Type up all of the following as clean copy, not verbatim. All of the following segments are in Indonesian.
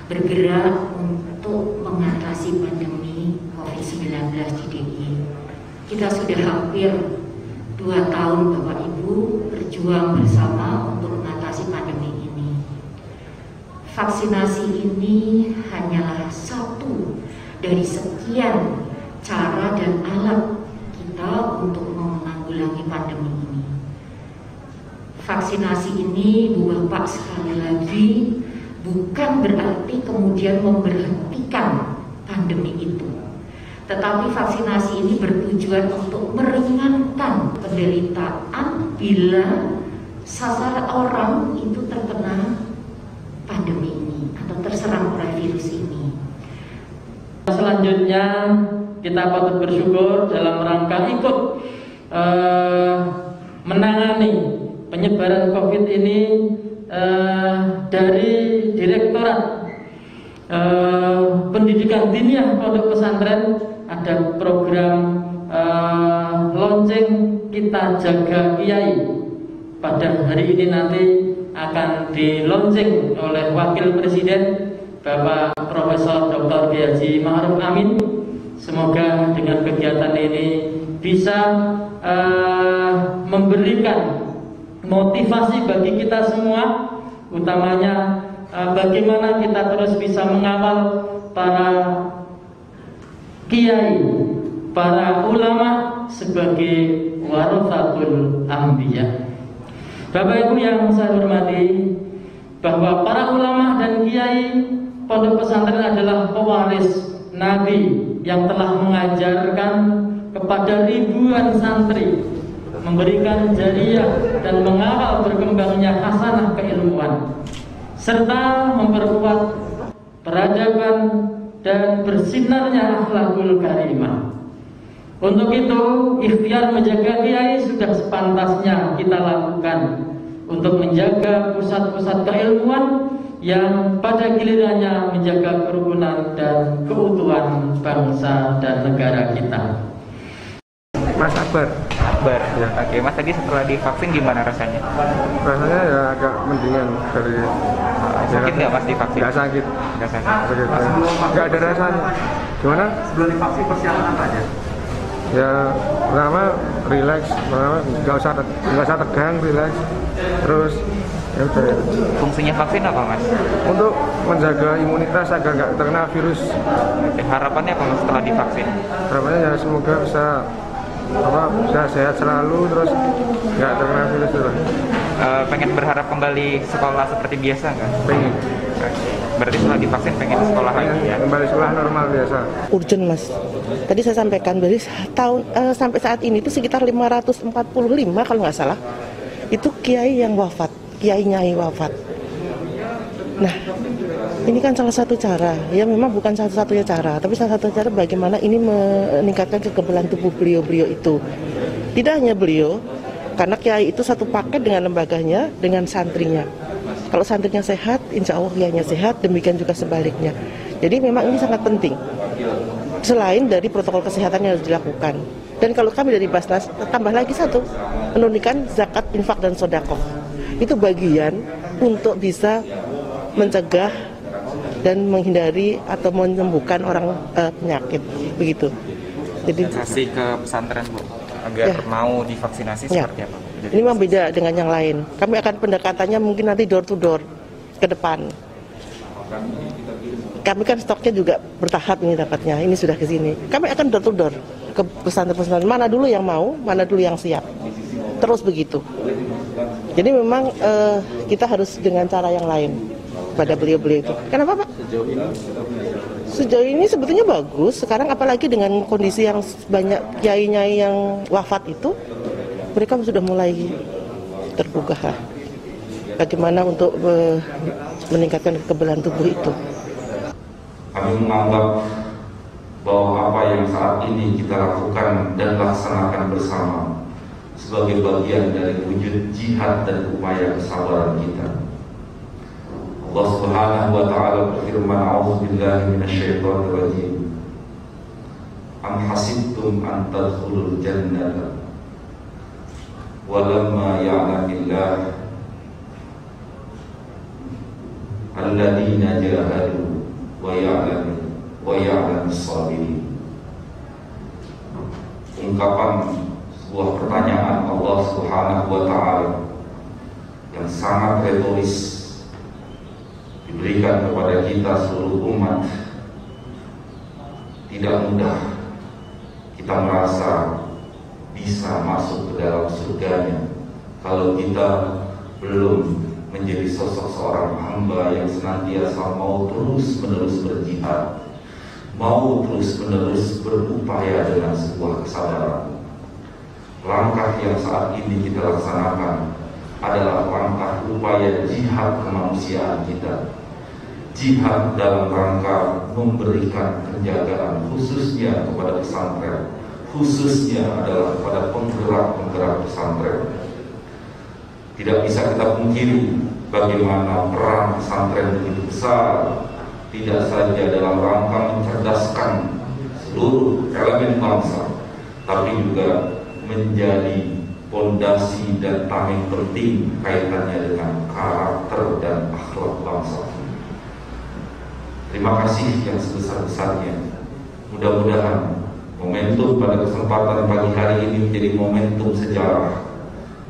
bergerak untuk mengatasi pandemi COVID-19 di DIY. Kita sudah hampir 2 tahun Bapak Ibu berjuang bersama untuk mengatasi pandemi ini. Vaksinasi ini hanyalah satu dari sekian cara dan alat kita untuk menanggulangi pandemi ini. Vaksinasi ini, Bu Bapak, sekali lagi bukan berarti kemudian memberhentikan pandemi itu, tetapi vaksinasi ini bertujuan untuk meringankan penderitaan bila sasaran orang itu terkena pandemi ini atau terserang oleh virus ini. Selanjutnya kita patut bersyukur dalam rangka ikut menangani penyebaran COVID ini dari Direktorat Pendidikan Diniyah Pondok Pesantren ada program lonceng Kita Jaga Kiai. Pada hari ini nanti akan dilonceng oleh Wakil Presiden Bapak Profesor Dr. Haji Ma'ruf Amin. Semoga dengan kegiatan ini bisa memberikan motivasi bagi kita semua, utamanya bagaimana kita terus bisa mengawal para kiai, para ulama sebagai warathatul anbiya. Bapak Ibu yang saya hormati, bahwa para ulama dan kiai pondok pesantren adalah pewaris Nabi yang telah mengajarkan kepada ribuan santri, memberikan jariyah dan mengawal berkembangnya hasanah keilmuan, serta memperkuat peradaban dan bersinarnya akhlakul karimah. Untuk itu, ikhtiar menjaga kiai sudah sepantasnya kita lakukan untuk menjaga pusat-pusat keilmuan yang pada gilirannya menjaga kerukunan dan keutuhan bangsa dan negara kita. Mas Akbar. Ya. Oke, Mas, tadi setelah divaksin gimana rasanya? Rasanya ya agak mendingan dari sakit nggak Mas divaksin? Nggak sakit. Nggak sakit. Nggak ada rasanya. Gimana? Sebelum divaksin persiapan apa aja? Ya pertama relax, pertama nggak usah tegang, relax. Terus ya udah. Fungsinya vaksin apa, Mas? Untuk menjaga imunitas agar nggak terkena virus. Oke, harapannya apa Mas setelah divaksin? Harapannya ya semoga bisa sehat selalu, terus nggak terkena virus itu. Pengen berharap kembali sekolah seperti biasa nggak? Pengen. Berarti setelah divaksin pengen sekolah lagi ya? Kembali sekolah normal biasa. Urgent, Mas. Tadi saya sampaikan dari sampai saat ini itu sekitar 545 kalau nggak salah itu kiai yang wafat, kiai-nyai wafat. Nah, ini kan salah satu cara, ya memang bukan satu-satunya cara, tapi salah satu cara bagaimana ini meningkatkan kekebalan tubuh beliau-beliau itu. Tidak hanya beliau, karena kiai itu satu paket dengan lembaganya, dengan santrinya. Kalau santrinya sehat, insya Allah kiainya sehat, demikian juga sebaliknya. Jadi memang ini sangat penting. Selain dari protokol kesehatan yang harus dilakukan. Dan kalau kami dari Basnas, tambah lagi satu, menunaikan zakat, infak, dan sedekah. Itu bagian untuk bisa mencegah dan menghindari atau menyembuhkan orang penyakit, begitu. Jadi kasih ke pesantren, Bu, agar mau divaksinasi seperti apa? Ini memang beda dengan yang lain. Kami akan pendekatannya mungkin nanti door to door ke depan. kami kan stoknya juga bertahap ini dapatnya. Ini sudah ke sini. Kami akan door to door ke pesantren-pesantren. Mana dulu yang mau, mana dulu yang siap. Terus begitu. Jadi memang kita harus dengan cara yang lain pada beliau-beliau itu. Kenapa Pak? Sejauh ini sebetulnya bagus. Sekarang apalagi dengan kondisi yang banyak kiai-nyai yang wafat itu, mereka sudah mulai terbuka. Bagaimana untuk meningkatkan kekebalan tubuh itu. Kami menganggap bahwa apa yang saat ini kita lakukan dan laksanakan bersama sebagai bagian dari wujud jihad dan upaya kesabaran kita. Allah Subhanahu wa taala berfirman, "A'udzubillahi minasyaitonir rajim. Am hasibtum an tadkhulul jannata wa lamma ya'lamillahu alladzina jahadu wa ya'lamus sabirin." Ungkapan sebuah pertanyaan Allah Subhanahu wa taala yang sangat retoris diberikan kepada kita seluruh umat. Tidak mudah kita merasa bisa masuk ke dalam surganya kalau kita belum menjadi sosok seorang hamba yang senantiasa mau terus-menerus berjihad, mau terus-menerus berupaya dengan sebuah kesabaran. Langkah yang saat ini kita laksanakan adalah langkah upaya jihad kemanusiaan kita. Jihad dalam rangka memberikan penjagaan khususnya kepada pesantren, khususnya adalah kepada penggerak-penggerak pesantren. Tidak bisa kita pungkiri bagaimana peran pesantren begitu besar, tidak saja dalam rangka mencerdaskan seluruh elemen bangsa, tapi juga menjadi pondasi dan tameng penting kaitannya dengan karakter dan akhlak bangsa. Terima kasih yang sebesar-besarnya. Mudah-mudahan momentum pada kesempatan pagi hari ini menjadi momentum sejarah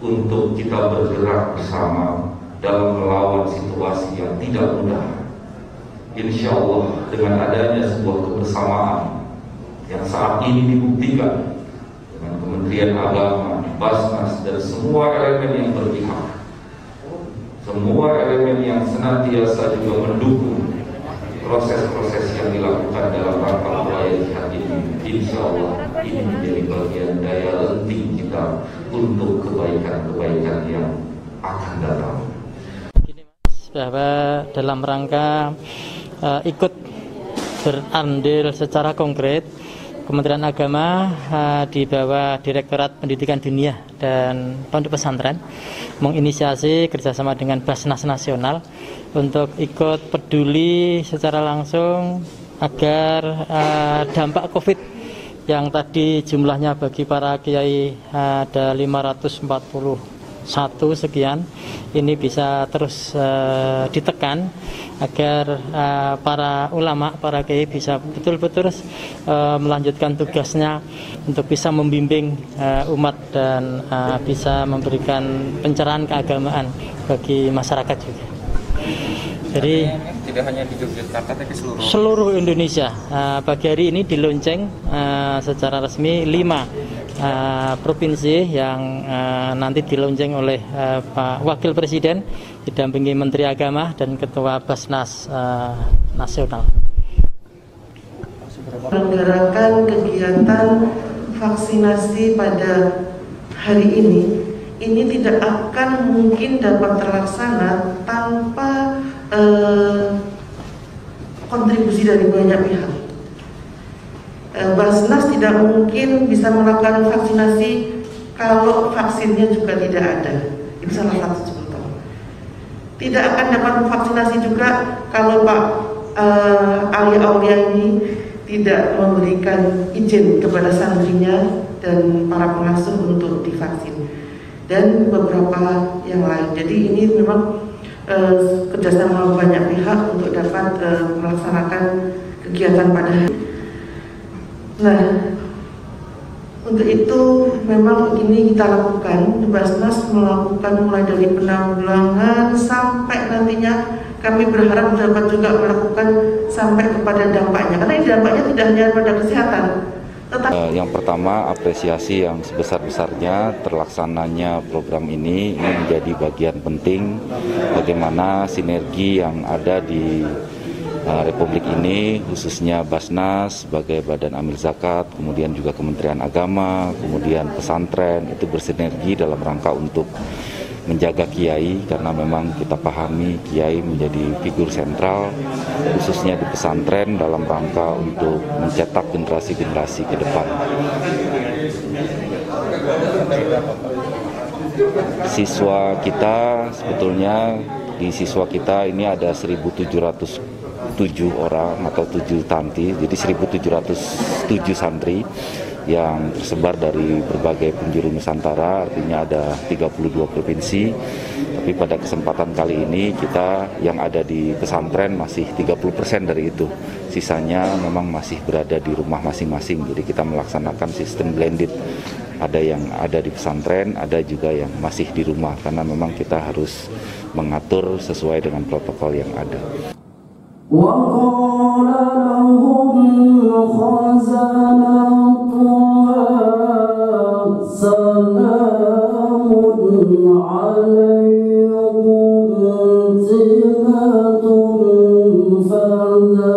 untuk kita bergerak bersama dalam melawan situasi yang tidak mudah. Insya Allah dengan adanya sebuah kebersamaan yang saat ini dibuktikan dengan Kementerian Agama, Basnas, dan semua elemen yang berpihak, semua elemen yang senantiasa juga mendukung proses-proses yang dilakukan dalam rangka upaya jihad ini. Insya Allah ini menjadi bagian daya lenting kita untuk kebaikan-kebaikan yang akan datang. Bahwa dalam rangka ikut berandil secara konkret, Kementerian Agama di bawah Direktorat Pendidikan Dunia dan Pondok Pesantren menginisiasi kerjasama dengan Basnas Nasional untuk ikut peduli secara langsung agar dampak COVID yang tadi jumlahnya bagi para kiai ada 541 sekian, ini bisa terus ditekan agar para ulama, para kiai bisa betul-betul melanjutkan tugasnya untuk bisa membimbing umat dan bisa memberikan pencerahan keagamaan bagi masyarakat juga. Jadi tidak hanya di Yogyakarta tapi seluruh Indonesia. Pagi hari ini dilonceng secara resmi 5 provinsi yang nanti dilonceng oleh Pak Wakil Presiden didampingi Menteri Agama dan Ketua Basnas Nasional. Menyelenggarakan kegiatan vaksinasi pada hari ini tidak akan mungkin dapat terlaksana tanpa kontribusi dari banyak pihak. Basnas tidak mungkin bisa melakukan vaksinasi kalau vaksinnya juga tidak ada. Itu salah satu contoh. Tidak akan dapat vaksinasi juga kalau Pak Aulia ini tidak memberikan izin kepada santrinya dan para pengasuh untuk divaksin dan beberapa yang lain. Jadi ini memang kerjasama banyak pihak untuk dapat melaksanakan kegiatan pada hari. Nah, Untuk itu memang ini kita lakukan, Basnas melakukan mulai dari penanggulangan sampai nantinya kami berharap dapat juga melakukan sampai kepada dampaknya, karena ini dampaknya tidak hanya pada kesehatan. Yang pertama, apresiasi yang sebesar-besarnya terlaksananya program ini menjadi bagian penting bagaimana sinergi yang ada di Republik ini, khususnya Basnas sebagai Badan Amil Zakat, kemudian juga Kementerian Agama, kemudian pesantren, itu bersinergi dalam rangka untuk menjaga kiai, karena memang kita pahami kiai menjadi figur sentral, khususnya di pesantren dalam rangka untuk mencetak generasi-generasi ke depan. Siswa kita sebetulnya, di siswa kita ini ada 1.707 orang atau 7 tanti, jadi 1.707 santri yang tersebar dari berbagai penjuru Nusantara, artinya ada 32 provinsi. Tapi pada kesempatan kali ini kita yang ada di pesantren masih 30% dari itu. Sisanya memang masih berada di rumah masing-masing, jadi kita melaksanakan sistem blended. Ada yang ada di pesantren, ada juga yang masih di rumah, karena memang kita harus mengatur sesuai dengan protokol yang ada. وقال لهم خزنتها سلام عليكم طبتم فادخلوها